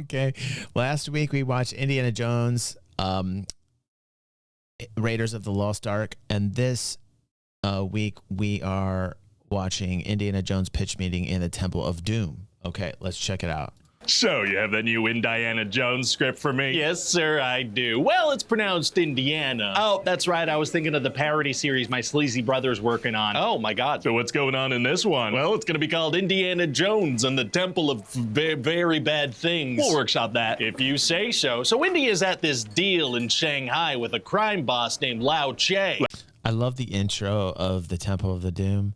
Okay. Last week we watched Indiana Jones, Raiders of the Lost Ark, and this week we are watching Indiana Jones pitch meeting in the Temple of Doom. Okay, let's check it out. So, you have that new Indiana Jones script for me? Yes, sir, I do. Well, it's pronounced Indiana. Oh, that's right. I was thinking of the parody series my sleazy brother's working on. Oh, my God. So what's going on in this one? Well, it's going to be called Indiana Jones and the Temple of Very Bad Things. We'll workshop that. If you say so. So Indy's at this deal in Shanghai with a crime boss named Lao Che. I love the intro of the Temple of the Doom.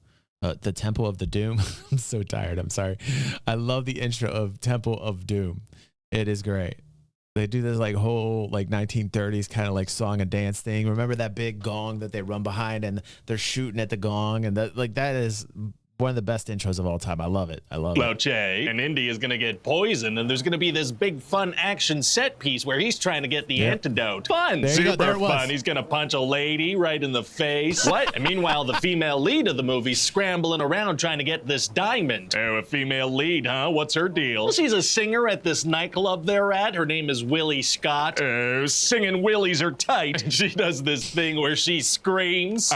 The Temple of the Doom. I'm so tired. I'm sorry. I love the intro of Temple of Doom. It is great. They do this like whole like 1930s kind of like song and dance thing. Remember that big gong that they run behind and they're shooting at the gong, and that is one of the best intros of all time. I love it. I love Lao it. Che, and Indy is going to get poisoned, and there's going to be this big fun action set piece where he's trying to get the antidote. Fun, super fun. He's going to punch a lady right in the face. What? And meanwhile, the female lead of the movie's scrambling around trying to get this diamond. Oh, a female lead, huh? What's her deal? Well, she's a singer at this nightclub they're at. Her name is Willie Scott. Oh, singing willies are tight. She does this thing where she screams.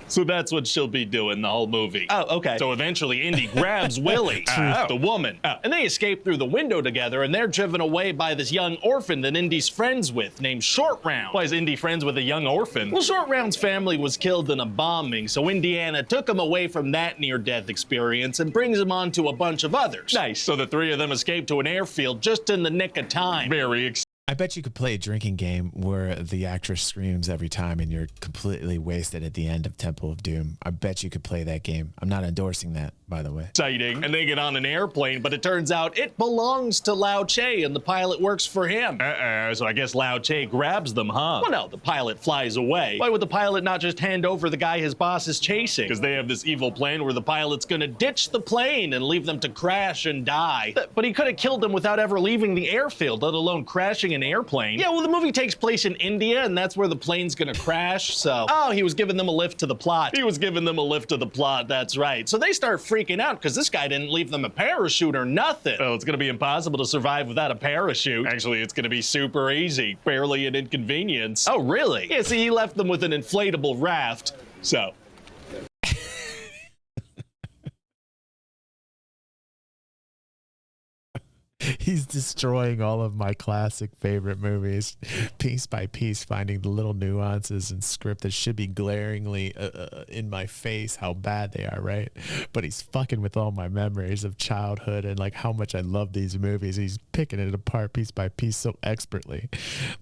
So that's what she'll be doing the whole movie. Oh, okay. So eventually Indy grabs Willie, the woman, and they escape through the window together, and they're driven away by this young orphan that Indy's friends with named Short Round. Why is Indy friends with a young orphan? Well, Short Round's family was killed in a bombing, so Indiana took him away from that near-death experience and brings him on to a bunch of others. Nice. So the three of them escape to an airfield just in the nick of time. Very exciting. I bet you could play a drinking game where the actress screams every time and you're completely wasted at the end of Temple of Doom. I bet you could play that game. I'm not endorsing that, by the way. Exciting. And they get on an airplane, but it turns out it belongs to Lao Che and the pilot works for him. So I guess Lao Che grabs them, huh? Well, no, the pilot flies away. Why would the pilot not just hand over the guy his boss is chasing? Because they have this evil plan where the pilot's gonna ditch the plane and leave them to crash and die. But he could have killed them without ever leaving the airfield, let alone crashing an airplane. Yeah, well, the movie takes place in India, and that's where the plane's gonna crash, so... Oh, he was giving them a lift to the plot. He was giving them a lift to the plot, that's right. So they start freaking out, because this guy didn't leave them a parachute or nothing. Oh, it's gonna be impossible to survive without a parachute. Actually, it's gonna be super easy. Barely an inconvenience. Oh, really? Yeah, see, he left them with an inflatable raft, so... He's destroying all of my classic favorite movies, piece by piece, finding the little nuances in script that should be glaringly in my face how bad they are, right? But he's fucking with all my memories of childhood and like how much I love these movies. He's picking it apart piece by piece so expertly,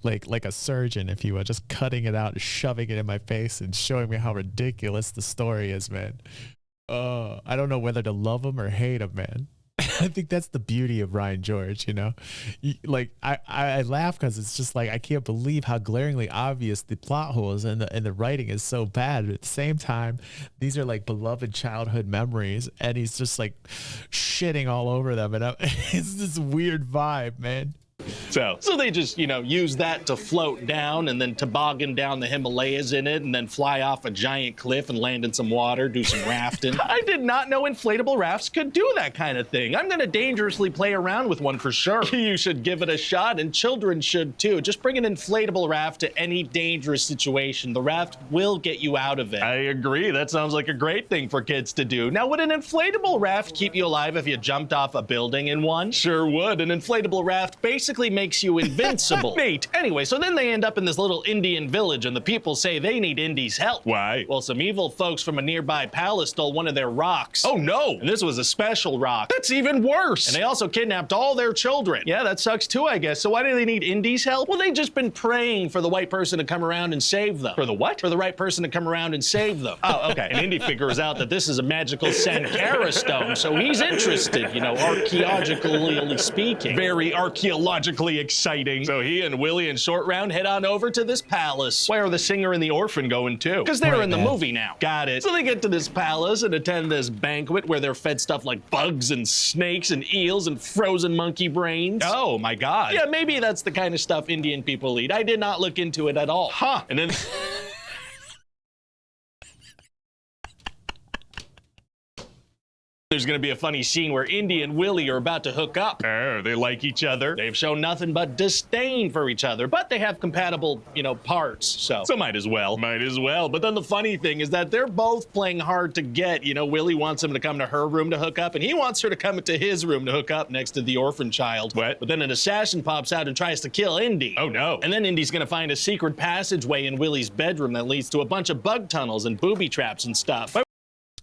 like a surgeon, if you will, just cutting it out and shoving it in my face and showing me how ridiculous the story is, man. I don't know whether to love him or hate him, man. I think that's the beauty of Ryan George, you know? Like, I laugh because it's just like, I can't believe how glaringly obvious the plot holes and the writing is so bad. But at the same time, these are like beloved childhood memories, and he's just like shitting all over them. And it's this weird vibe, man. So they just, you know, use that to float down and then toboggan down the Himalayas in it and then fly off a giant cliff and land in some water, do some rafting. I did not know inflatable rafts could do that kind of thing. I'm going to dangerously play around with one for sure. You should give it a shot, and children should too. Just bring an inflatable raft to any dangerous situation. The raft will get you out of it. I agree. That sounds like a great thing for kids to do. Now, would an inflatable raft keep you alive if you jumped off a building in one? Sure would. An inflatable raft basically makes you invincible. Mate. Anyway, so then they end up in this little Indian village, and the people say they need Indy's help. Why? Well, some evil folks from a nearby palace stole one of their rocks. Oh no! And this was a special rock. That's even worse! And they also kidnapped all their children. Yeah, that sucks too, I guess. So why do they need Indy's help? Well, they've just been praying for the white person to come around and save them. For the what? For the right person to come around and save them. Oh, okay. And Indy figures out that this is a magical Sankara stone, so he's interested, you know, archaeologically speaking. Very archaeologically exciting. So he and Willie and Short Round head on over to this palace. Where are the singer and the orphan going to? Because they're in the movie now. Got it. So they get to this palace and attend this banquet where they're fed stuff like bugs and snakes and eels and frozen monkey brains. Oh my God. Yeah, maybe that's the kind of stuff Indian people eat. I did not look into it at all. Huh. And then... There's gonna be a funny scene where Indy and Willie are about to hook up. Oh, they like each other? They've shown nothing but disdain for each other, but they have compatible, parts, so Might as well. Might as well. But then the funny thing is that they're both playing hard to get. Willie wants him to come to her room to hook up, and he wants her to come to his room to hook up next to the orphan child. What? But then an assassin pops out and tries to kill Indy. Oh, no. And then Indy's gonna find a secret passageway in Willie's bedroom that leads to a bunch of bug tunnels and booby traps and stuff.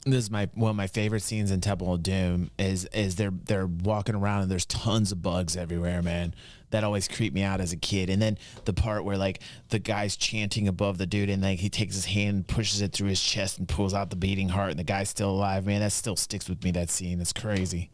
This is one of my favorite scenes in Temple of Doom is they're walking around and there's tons of bugs everywhere, man. That always creeped me out as a kid. And then the part where like the guy's chanting above the dude and like he takes his hand, pushes it through his chest and pulls out the beating heart and the guy's still alive, man. That still sticks with me, that scene. It's crazy.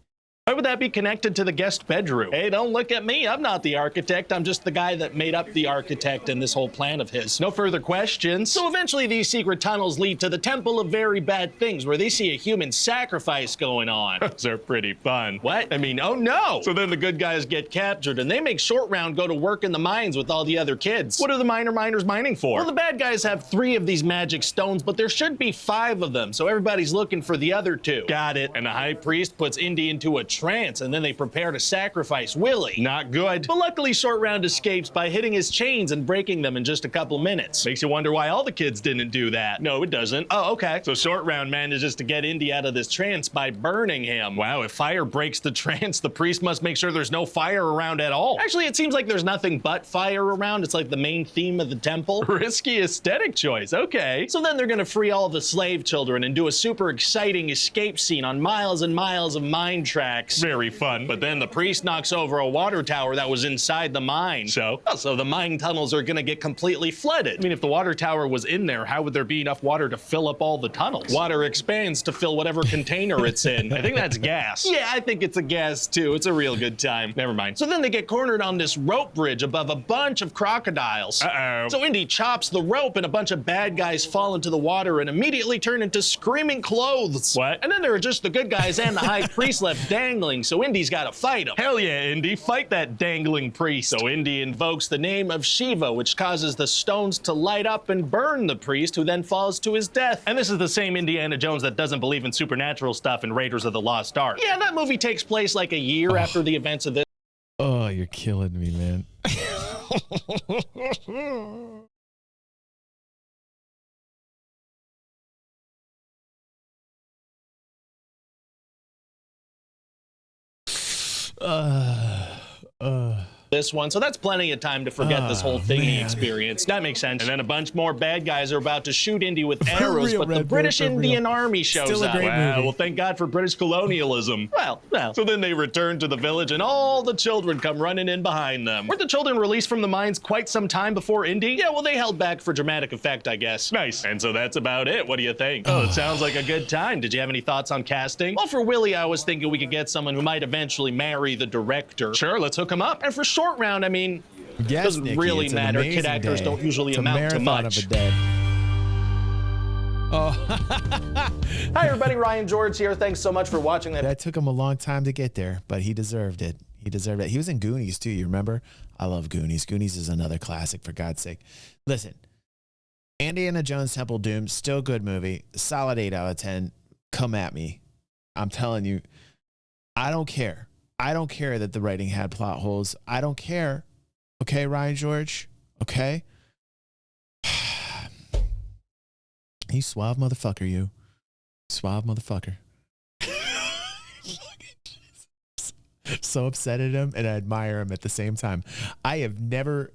Why would that be connected to the guest bedroom? Hey, don't look at me. I'm not the architect. I'm just the guy that made up the architect and this whole plan of his. No further questions. So eventually these secret tunnels lead to the Temple of Very Bad Things, where they see a human sacrifice going on. Those are pretty fun. What? Oh no! So then the good guys get captured and they make Short Round go to work in the mines with all the other kids. What are the miners mining for? Well, the bad guys have 3 of these magic stones, but there should be 5 of them, so everybody's looking for the other 2. Got it. And the high priest puts Indy into a trance, and then they prepare to sacrifice Willie. Not good. But luckily, Short Round escapes by hitting his chains and breaking them in just a couple minutes. Makes you wonder why all the kids didn't do that. No, it doesn't. Oh, okay. So Short Round manages to get Indy out of this trance by burning him. Wow, if fire breaks the trance, the priest must make sure there's no fire around at all. Actually, it seems like there's nothing but fire around. It's like the main theme of the temple. Risky aesthetic choice, okay. So then they're gonna free all the slave children and do a super exciting escape scene on miles and miles of mine tracks. Very fun. But then the priest knocks over a water tower that was inside the mine. So the mine tunnels are gonna get completely flooded. If the water tower was in there, how would there be enough water to fill up all the tunnels? Water expands to fill whatever container it's in. I think that's gas. Yeah, I think it's a gas too. It's a real good time. Never mind. So then they get cornered on this rope bridge above a bunch of crocodiles. Uh-oh. So Indy chops the rope and a bunch of bad guys fall into the water and immediately turn into screaming clothes. What? And then there are just the good guys and the high priest left dangling, so Indy's gotta fight them. Hell yeah, Indy, fight that dangling priest. So Indy invokes the name of Shiva, which causes the stones to light up and burn the priest, who then falls to his death. And this is the same Indiana Jones that doesn't believe in supernatural stuff in Raiders of the Lost Ark. Yeah, that movie takes place like a year after the events of this. Oh, you're killing me, man. This one, so that's plenty of time to forget this whole thing he experienced. That makes sense. And then a bunch more bad guys are about to shoot Indy with arrows, but the British Indian Army shows up. Wow, well, thank God for British colonialism. Well. So then they return to the village and all the children come running in behind them. Weren't the children released from the mines quite some time before Indy? Yeah, well, they held back for dramatic effect, I guess. Nice. And so that's about it. What do you think? Oh, it sounds like a good time. Did you have any thoughts on casting? Well, for Willie, I was thinking we could get someone who might eventually marry the director. Sure, let's hook him up. And for Short Round, Yes, doesn't Nikki, really matter. Kid actors don't usually amount to much. Of a day. Oh. Hi, everybody. Ryan George here. Thanks so much for watching that. That took him a long time to get there, but he deserved it. He deserved it. He was in Goonies, too. You remember? I love Goonies. Goonies is another classic, for God's sake. Listen, Indiana Jones Temple of Doom, still a good movie. Solid 8 out of 10. Come at me. I'm telling you, I don't care. I don't care that the writing had plot holes. I don't care. Okay, Ryan George? Okay? You suave motherfucker, you. Suave motherfucker. So upset at him, and I admire him at the same time. I have never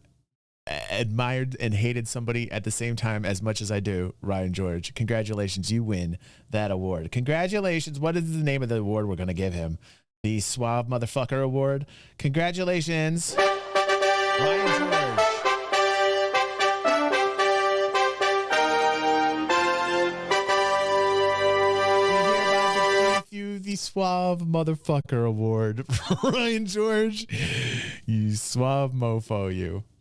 admired and hated somebody at the same time as much as I do Ryan George. Congratulations, you win that award. Congratulations. What is the name of the award we're going to give him? The Suave Motherfucker Award. Congratulations, Ryan George. You the Suave Motherfucker Award, Ryan George. You suave mofo, you.